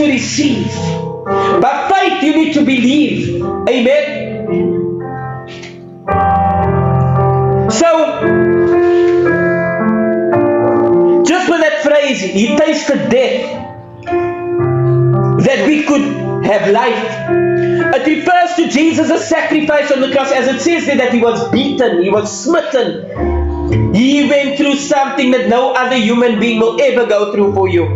to receive. By faith you need to believe. Amen. So, just with that phrase, he tasted death, that we could have life. It refers to Jesus' sacrifice on the cross, as it says there that he was beaten, he was smitten. He went through something that no other human being will ever go through for you.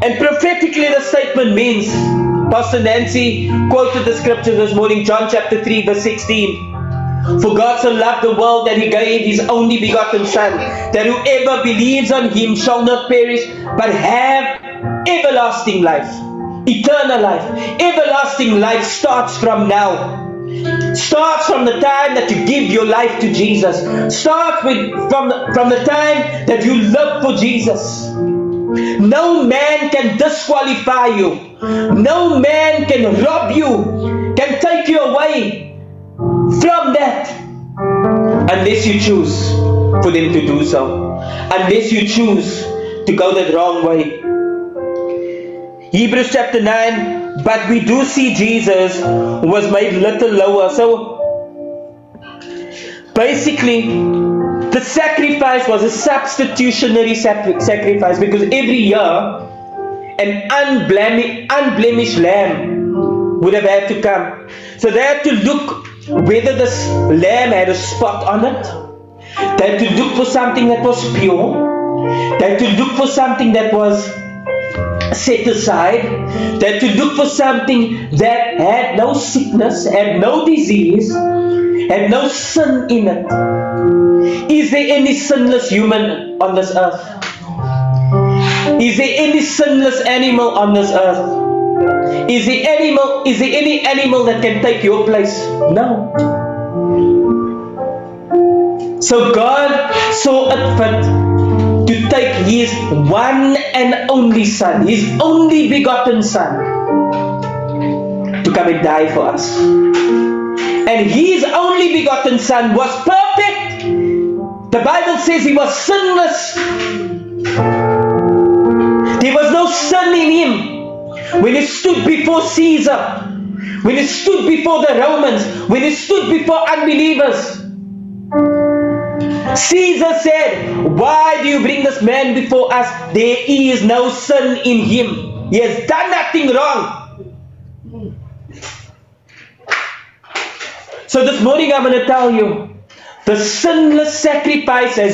And prophetically the statement means, Pastor Nancy quoted the scripture this morning, John chapter 3 verse 16. For God so loved the world that he gave his only begotten Son, that whoever believes on him shall not perish, but have everlasting life, eternal life. Everlasting life starts from now. Starts from the time that you give your life to Jesus. Starts from the time that you live for Jesus. No man can disqualify you. No man can rob you, can take you away from that, unless you choose for them to do so, unless you choose to go that wrong way. Hebrews chapter 9, but we do see Jesus was made little lower. So basically the sacrifice was a substitutionary sacrifice, because every year an unblemished lamb would have had to come. So they had to look whether this lamb had a spot on it. They had to look for something that was pure. They had to look for something that was set aside. They had to look for something that had no sickness, had no disease, had no sin in it. Is there any sinless human on this earth? Is there any sinless animal on this earth? Is there any animal that can take your place? No. So God saw it fit to take his one and only Son, his only begotten Son, to come and die for us. And his only begotten Son was perfect. The Bible says he was sinless. There was no sin in him. When he stood before Caesar, when he stood before the Romans, when he stood before unbelievers, Caesar said, why do you bring this man before us? There is no sin in him. He has done nothing wrong. So this morning I'm going to tell you, the sinless sacrifice has